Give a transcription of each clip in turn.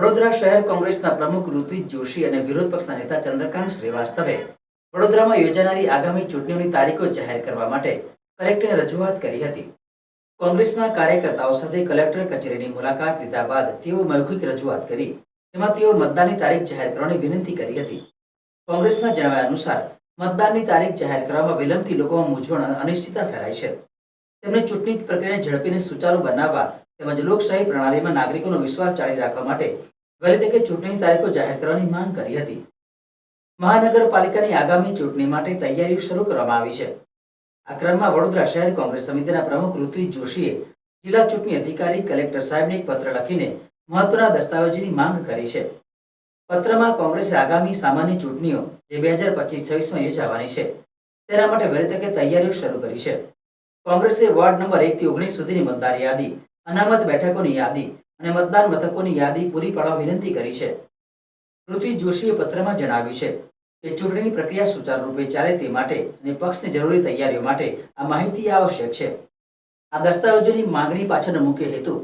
વડોદરા શહેર કોંગ્રેસના પ્રમુખ ઋત્વિજ જોશી અને વિરોધ પક્ષના નેતા ચંદ્રકાંત શ્રીવાસ્તવે વડોદરામાં યોજાનારી આગામી ચૂંટણીઓની તારીખો જાહેર કરવા માટે કલેક્ટરને રજૂઆત કરી હતી। કોંગ્રેસના કાર્યકર્તાઓ સાથે કલેક્ટર કચેરીની મુલાકાત લીધા બાદ તેઓ મૌખિક રજૂઆત કરી, તેમાં તેઓ મતદાનની તારીખ જાહેર કરવાની વિનંતી કરી હતી। કોંગ્રેસના જણાવ્યા અનુસાર મતદાનની તારીખ જાહેર કરવામાં વિલંબથી લોકોમાં મૂંઝવણ અને અનિશ્ચિતતા ફેલાઈ છે। તેમણે ચૂંટણી પ્રક્રિયાને ઝડપીને સુચારુ બનાવવા તેમજ લોકશાહી પ્રણાલીમાં નાગરિકોનો વિશ્વાસ જાળવી રાખવા માટે વહેલી તકે ચૂંટણીની તારીખો જાહેર કરવાની માંગ કરી હતી। મહાનગરપાલિકાની આગામી ચૂંટણી માટે તૈયારીઓ શરૂ કરવામાં આવી છે। આ ક્રમમાં વડોદરા શહેર કોંગ્રેસ સમિતિના પ્રમુખ ઋત્વિજ જોશીએ જિલ્લા ચૂંટણી અધિકારી કલેક્ટર સાહેબને એક પત્ર લખીને મહત્વના દસ્તાવેજોની માંગ કરી છે। પત્રમાં કોંગ્રેસે આગામી સામાન્ય ચૂંટણીઓ જે 2025-26માં યોજાવાની છે તેના માટે વહેલી તકે તૈયારીઓ શરૂ કરી છે। કોંગ્રેસે વોર્ડ નંબર 1 થી 19 સુધીની મતદાર યાદી, અનામત બેઠકોની યાદી અને મતદાન મથકોની યાદી પૂરી પાડવા વિનંતી કરી છે। ઋત્વિજ જોશીએ પત્રમાં જણાવ્યું છે કે ચૂંટણીની પ્રક્રિયા સુચારુ રૂપે ચાલે તે માટે અને પક્ષની જરૂરી તૈયારીઓ માટે આ માહિતી આવશ્યક છે। આ દસ્તાવેજોની માંગણી પાછળનો મુખ્ય હેતુ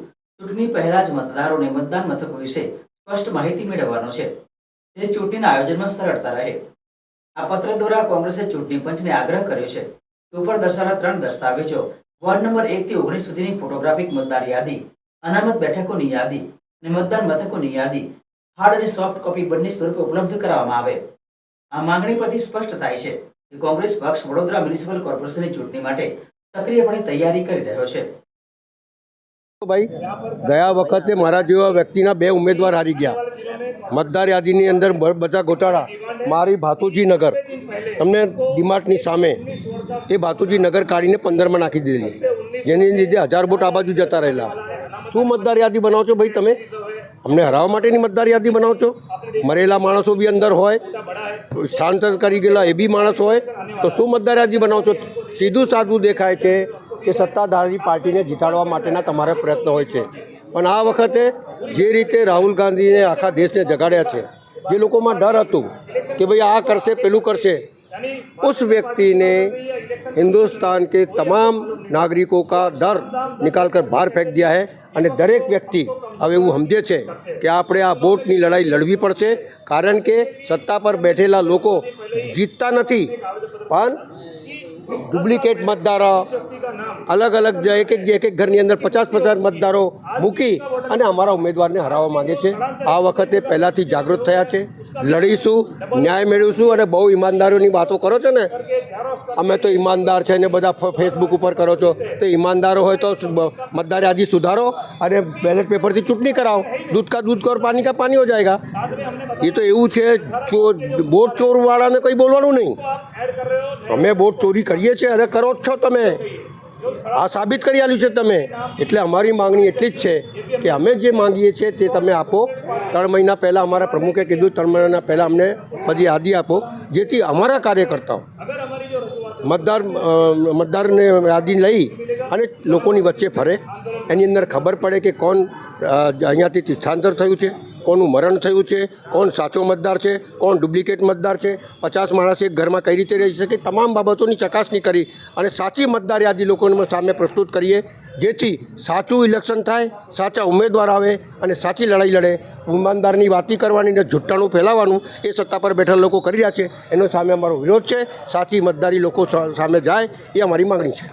ચૂંટણી પહેલા જ મતદારોને મતદાન મથકો વિશે સ્પષ્ટ માહિતી મેળવવાનો છે, જે ચૂંટણીના આયોજનમાં સરળતા રહે। આ પત્ર દ્વારા કોંગ્રેસે ચૂંટણી પંચને આગ્રહ કર્યો છે કે ઉપર દર્શાવેલા 3 દસ્તાવેજો વોર્ડ નંબર 1 થી 19 સુધીની ફોટોગ્રાફિક મતદાર યાદી, અનામત બેઠકોની યાદી અને મતદાન મથકોની યાદી હાર્ડ અને સોફ્ટ કોપી બંને સ્વરૂપે ઉપલબ્ધ કરાવવામાં આવે। આ માંગણી પરથી સ્પષ્ટ થાય છે કે કોંગ્રેસ પક્ષ વડોદરા મ્યુનિસિપલ કોર્પોરેશનની ચૂંટણી માટે સક્રિયપણે તૈયારી કરી રહ્યો છે। ભાઈ, ગયા વખતે મારા જેવા વ્યક્તિના 2 ઉમેદવાર હારી ગયા। મતદાર યાદીની અંદર બધા ગોટાળા। મારી ભાતુજી નગર, તમને ડીમાર્ટની સામે, એ ભાતુજી નગર કાઢીને 15માં નાખી દીધેલી, જેની લીધે 1000 વોટ આ બાજુ જતા રહેલા। શું મતદાર યાદી બનાવો છો ભાઈ તમે? અમને હરાવવા માટેની મતદાર યાદી બનાવો છો? મરેલા માણસો બી અંદર હોય, સ્થળાંતર કરી ગયેલા એ બી માણસ હોય, તો શું મતદાર યાદી બનાવો છો? સીધું સાદું દેખાય છે કે સત્તાધારી પાર્ટીને જીતાડવા માટેના તમારા પ્રયત્ન હોય છે, પણ આ વખતે જે રીતે રાહુલ ગાંધીને આખા દેશને જગાડ્યા છે, જે લોકોમાં ડર હતું કે ભાઈ આ કરશે પેલું કરશે, उस व्यक्ति ने हिंदुस्तान के तमाम नागरिकों का डर निकाल कर बाहर फेंक दिया है। અને દરેક વ્યક્તિ હવે એવું સમજે છે કે આપણે આ વોટની લડાઈ લડવી પડશે, કારણ કે સત્તા પર બેઠેલા લોકો જીતતા નથી, પણ ડુપ્લિકેટ મતદારો અલગ અલગ એક એક ઘરની અંદર 50-50 મતદારો મૂકી અને અમારા ઉમેદવારને હરાવવા માગે છે। આ વખતે પહેલાંથી જાગૃત થયા છે, લડીશું, ન્યાય મેળવીશું। અને બહુ ઈમાનદારીની વાતો કરો છો ને, અમે તો ઈમાનદાર છે ને બધા ફેસબુક ઉપર કરો છો, તો ઈમાનદારો હોય તો મતદાર યાદી સુધારો અને બેલેટ પેપરથી ચૂંટણી કરાવો। दूध का दूध और पानी का पानी हो जाएगा। ये तो એવું છે, વોટ ચોરવાળાને કંઈ બોલવાનું નહીં। અમે વોટ ચોરી કરીએ છીએ અને કરો જ છો તમે, આ સાબિત કરી આલ્યું છે તમે। એટલે અમારી માંગણી એટલી જ છે કે અમે જે માંગીએ છીએ તે તમે આપો। 3 મહિના પહેલાં અમારા પ્રમુખે કીધું 3 મહિના પહેલાં અમને બધી યાદી આપો, જેથી અમારા કાર્યકર્તાઓ મતદારને યાદી લઈ અને લોકોની વચ્ચે ફરે, એની અંદર ખબર પડે કે કોણ અહીંયાથી સ્થળાંતર થયું છે, કોનું મરણ થયું છે, કોણ સાચો મતદાર છે, કોણ ડુપ્લિકેટ મતદાર છે, 50 માણસ એક ઘરમાં કઈ રીતે રહી શકે, તમામ બાબતોની ચકાસણી કરી અને સાચી મતદાર યાદી લોકોને સામે પ્રસ્તુત કરીએ, જેથી સાચું ઇલેક્શન થાય, સાચા ઉમેદવાર આવે અને સાચી લડાઈ લડે। ઈમાનદારની વાતી કરવાની ને જુઠ્ઠાણું ફેલાવવાનું એ સત્તા પર બેઠેલા લોકો કરી રહ્યા છે, એનો સામે અમારો વિરોધ છે। સાચી મતદારી લોકો સામે જાય એ અમારી માગણી છે।